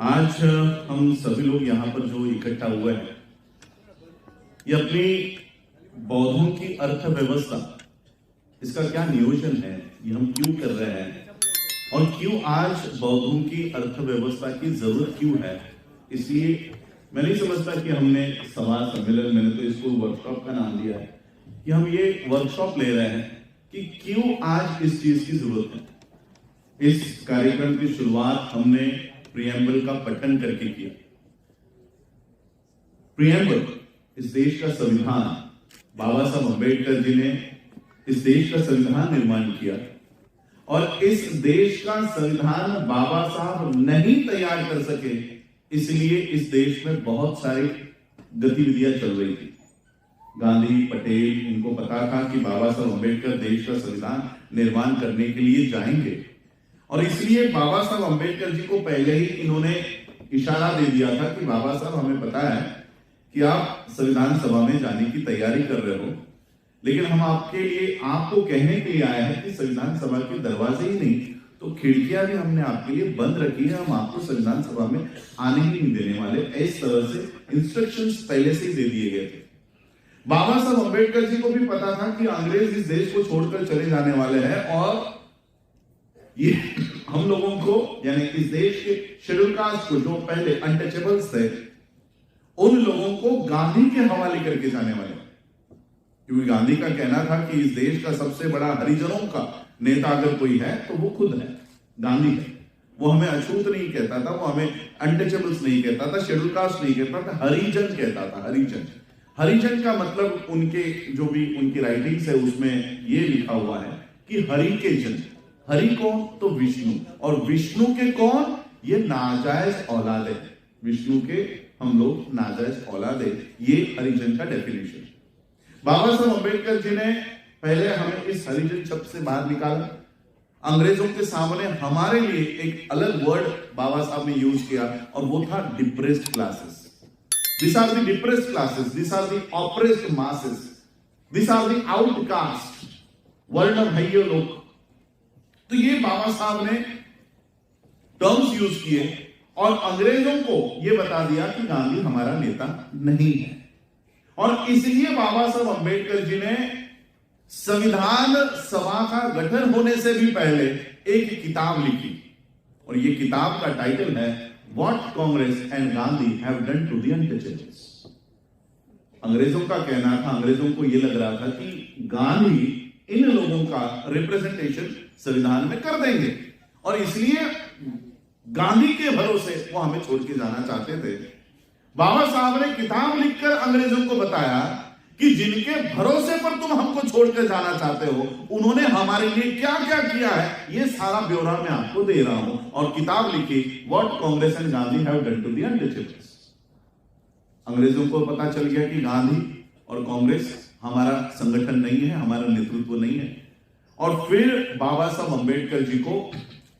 आज हम सभी लोग यहाँ पर जो इकट्ठा हुए हैं, ये अपनी बौद्धों की अर्थव्यवस्था, इसका क्या नियोजन है, ये हम क्यों कर रहे हैं और क्यों आज बौद्धों की अर्थव्यवस्था की जरूरत क्यों है। इसलिए मैं नहीं समझता कि हमने समाज सम्मेलन, मैंने तो इसको वर्कशॉप का नाम दिया है, कि हम ये वर्कशॉप ले रहे हैं कि क्यों आज इस चीज की जरूरत है। इस कार्यक्रम की शुरुआत हमने प्रियम्बल का पठन करके किया। प्रियम्बल इस देश का संविधान, बाबा साहब अम्बेडकर जी ने इस देश का संविधान निर्माण किया और इस देश का संविधान बाबा साहब नहीं तैयार कर सके, इसलिए इस देश में बहुत सारी गतिविधियां चल रही थी। गांधी, पटेल, इनको पता था कि बाबा साहब अम्बेडकर देश का संविधान निर्माण करने के लिए जाएंगे और इसलिए बाबा साहब अम्बेडकर जी को पहले ही इन्होंने इशारा दे दिया था कि बाबा साहब, हमें पता है कि आप संविधान सभा में जाने की तैयारी कर रहे हो, लेकिन हम आपके लिए आपको कहने के लिए आए हैं कि संविधान सभा के दरवाजे ही नहीं तो खिड़कियां भी हमने आपके लिए बंद रखी है, हम आपको संविधान सभा में आने ही नहीं देने वाले। इस तरह से इंस्ट्रक्शंस पहले से ही दे दिए गए थे। बाबा साहब अम्बेडकर जी को भी पता था कि अंग्रेज इस देश को छोड़कर चले जाने वाले हैं और ये हम लोगों को, यानी इस देश के शेड्यूल कास्ट को, जो पहले अनटचेबल्स थे, उन लोगों को गांधी के हवाले करके जाने वाले, क्योंकि गांधी का कहना था कि इस देश का सबसे बड़ा हरिजनों का नेता अगर कोई है तो वो खुद है, गांधी है। वो हमें अछूत नहीं कहता था, वो हमें अनटचेबल्स नहीं कहता था, शेड्यूल कास्ट नहीं कहता था, हरिजन कहता था। हरिजन, हरिजन का मतलब उनके जो भी उनकी राइटिंग्स है उसमें ये लिखा हुआ है कि हरि के जन। हरि कौन? तो विष्णु, और विष्णु के कौन? ये नाजायज औलाद है, विष्णु के हम लोग नाजायज औलाद है। ये हरिजन का डेफिनेशन। बाबा साहब अम्बेडकर जी ने पहले हमें इस हरिजन शब्द से बाहर निकाला। अंग्रेजों के सामने हमारे लिए एक अलग वर्ड बाबा साहब ने यूज किया और वो था depressed classes. These are the depressed classes, these are the oppressed masses, these are the outcast, वर्ण भाइयों लोग। तो ये बाबा साहब ने टर्म्स यूज किए और अंग्रेजों को ये बता दिया कि गांधी हमारा नेता नहीं है। और इसलिए बाबा साहब अम्बेडकर जी ने संविधान सभा का गठन होने से भी पहले एक किताब लिखी और ये किताब का टाइटल है What Congress and Gandhi have done to the untouchables। अंग्रेजों का कहना था, अंग्रेजों को यह लग रहा था कि गांधी इन लोगों का रिप्रेजेंटेशन संविधान में कर देंगे और इसलिए गांधी के भरोसे वो हमें छोड़ के जाना चाहते थे। बाबा साहब ने किताब लिखकर अंग्रेजों को बताया कि जिनके भरोसे पर तुम हमको छोड़कर जाना चाहते हो, उन्होंने हमारे लिए क्या क्या किया है, ये सारा ब्यौरा मैं आपको दे रहा हूं। और किताब लिखी what Congress and Gandhi have done to the untouchables. अंग्रेजों को पता चल गया कि गांधी और कांग्रेस हमारा संगठन नहीं है, हमारा नेतृत्व नहीं है। और फिर बाबा साहब अम्बेडकर जी को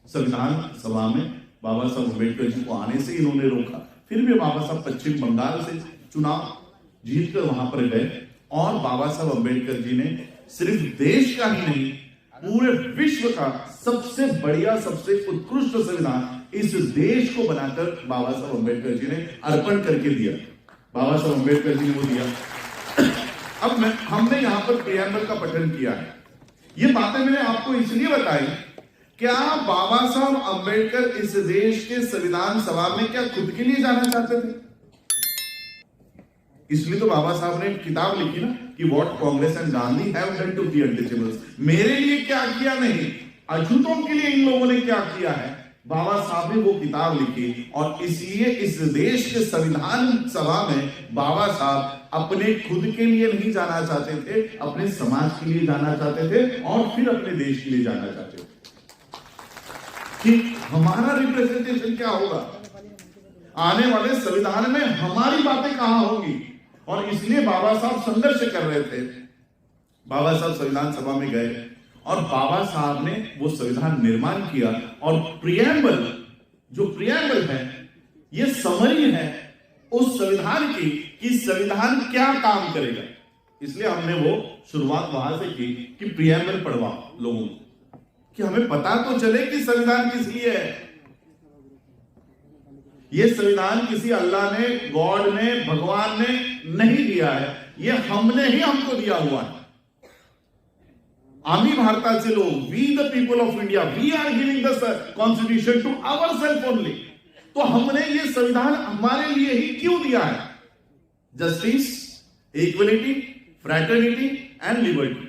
संविधान सभा में बाबा साहब अम्बेडकर जी को आने से इन्होंने रोका। फिर भी बाबा साहब पश्चिम बंगाल से चुनाव जीतकर वहां पर गए और बाबा साहब अम्बेडकर जी ने सिर्फ देश का ही नहीं, पूरे विश्व का सबसे बढ़िया, सबसे उत्कृष्ट संविधान इस देश को बनाकर बाबा साहब अम्बेडकर जी ने अर्पण करके दिया। बाबा साहब अम्बेडकर जी ने वो दिया। अब हमने यहां पर प्रियम्बल का पठन किया है। ये बातें मैंने आपको इसलिए बताई, क्या बाबा साहब अम्बेडकर इस देश के संविधान सभा में क्या खुद के लिए जाना चाहते थे? इसलिए तो बाबा साहब ने किताब लिखी ना कि what Congress and Gandhi have done to the untouchables. मेरे लिए क्या किया नहीं, अछूतों के लिए इन लोगों ने क्या किया है, बाबा साहब ने वो किताब लिखी। और इसलिए इस देश के संविधान सभा में बाबा साहब अपने खुद के लिए नहीं जाना चाहते थे, अपने समाज के लिए जाना चाहते थे और फिर अपने देश के लिए जाना चाहते थे कि हमारा रिप्रेजेंटेशन क्या होगा, आने वाले संविधान में हमारी बातें कहां होंगी। और इसलिए बाबा साहब संघर्ष कर रहे थे। बाबा साहब संविधान सभा में गए और बाबा साहब ने वो संविधान निर्माण किया। और प्रियम्बल, जो प्रियम्बल है, ये समरी है उस संविधान की कि संविधान क्या काम करेगा। इसलिए हमने वो शुरुआत वहां से की कि प्रियम्बल पढ़वाओ लोगों को, कि हमें पता तो चले कि संविधान किस लिए है। ये संविधान किसी अल्लाह ने, गॉड ने, भगवान ने नहीं दिया है, ये हमने ही हमको दिया हुआ है। आम्ही भारताचे लोग, we the people of India, we are giving the constitution to our self only. तो हमने ये संविधान हमारे लिए ही क्यों दिया है? Justice, equality, fraternity and liberty.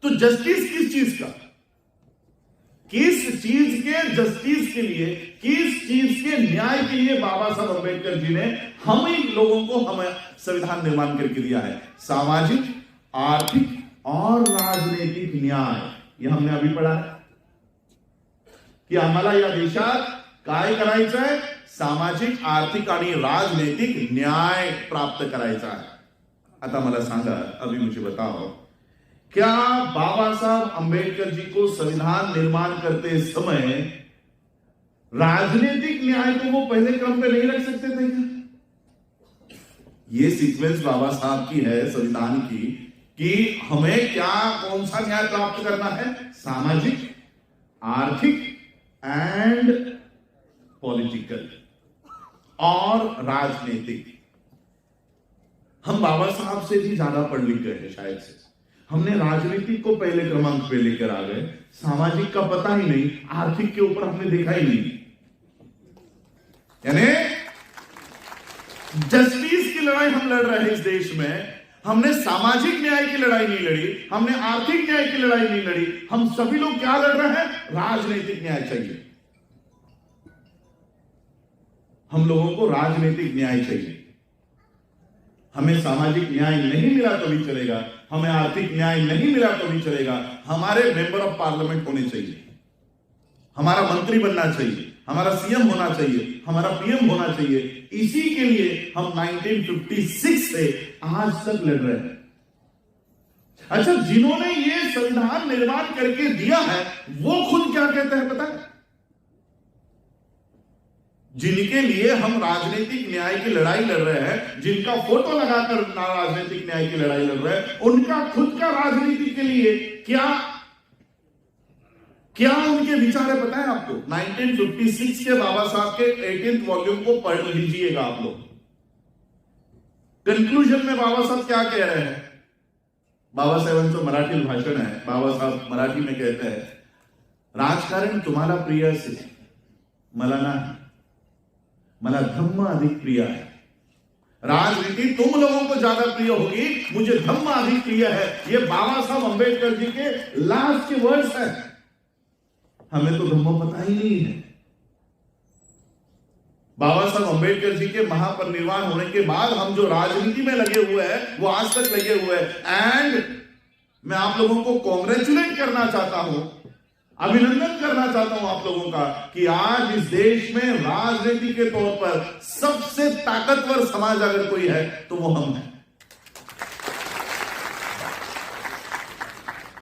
तो जस्टिस किस चीज का, किस चीज के जस्टिस के लिए, किस चीज के न्याय के लिए बाबा साहब अंबेडकर जी ने हम ही लोगों को हमें संविधान निर्माण करके दिया है? सामाजिक, आर्थिक और राजनीतिक न्याय। यह हमने अभी पढ़ा है की आम्हाला या देशात काय करायचं आहे? सामाजिक, आर्थिक आणि राजनीतिक न्याय प्राप्त करायचा है। आता मला सांगा, अभी मुझे बताओ, क्या बाबा साहब अंबेडकर जी को संविधान निर्माण करते समय राजनीतिक न्याय को वो पहले क्रम पे नहीं रख सकते थे क्या? ये सीक्वेंस बाबा साहब की है संविधान की कि हमें क्या, कौन सा न्याय प्राप्त करना है? सामाजिक, आर्थिक एंड पॉलिटिकल और राजनीतिक। हम बाबा साहब से भी ज्यादा पढ़ लिख गए हैं शायद से। हमने राजनीतिक को पहले क्रमांक पे लेकर आ गए, सामाजिक का पता ही नहीं, आर्थिक के ऊपर हमने देखा ही नहीं। यानी जस्टिस की लड़ाई हम लड़ रहे हैं इस देश में, हमने सामाजिक न्याय की लड़ाई नहीं लड़ी, हमने आर्थिक न्याय की लड़ाई नहीं लड़ी। हम सभी लोग क्या लड़ रहे हैं? राजनीतिक न्याय चाहिए। हम लोगों को राजनीतिक न्याय चाहिए। हमें सामाजिक न्याय नहीं मिला तो भी चलेगा, हमें आर्थिक न्याय नहीं मिला तो भी चलेगा, हमारे मेंबर ऑफ पार्लियामेंट होने चाहिए, हमारा मंत्री बनना चाहिए, हमारा सीएम होना चाहिए, हमारा पीएम होना चाहिए। इसी के लिए हम 1956 से आज तक लड़ रहे हैं। अच्छा, जिन्होंने ये संविधान निर्माण करके दिया है वो खुद क्या कहते हैं पता है? जिनके लिए हम राजनीतिक न्याय की लड़ाई लड़ रहे हैं, जिनका फोटो लगाकर राजनीतिक न्याय की लड़ाई लड़ रहे हैं, उनका खुद का राजनीति के लिए क्या क्या उनके विचार है पता है आपको? 1956 के बाबा साहब के 18th वॉल्यूम को पढ़ लीजिएगा आप लोग। कंक्लूजन में बाबा साहब क्या कह रहे हैं? बाबा साहेबांचं मराठी भाषण है। बाबा साहब मराठी में कहते हैं, राजकारण तुम्हाला प्रिय असेल, मला नाही, मला धम्म अधिक प्रिय है। राजनीति तुम लोगों को ज्यादा प्रिय होगी, मुझे धम्म अधिक प्रिय है। ये बाबा साहब अंबेडकर जी के लास्ट के वर्ड्स हैं। हमें तो धम्म पता ही नहीं है। बाबा साहब अंबेडकर जी के महापरिनिर्वाण होने के बाद हम जो राजनीति में लगे हुए हैं वो आज तक लगे हुए हैं। एंड मैं आप लोगों को कॉन्ग्रेचुलेट करना चाहता हूं, अभिनंदन करना चाहता हूं आप लोगों का कि आज इस देश में राजनीति के तौर पर सबसे ताकतवर समाज अगर कोई है तो वो हम हैं।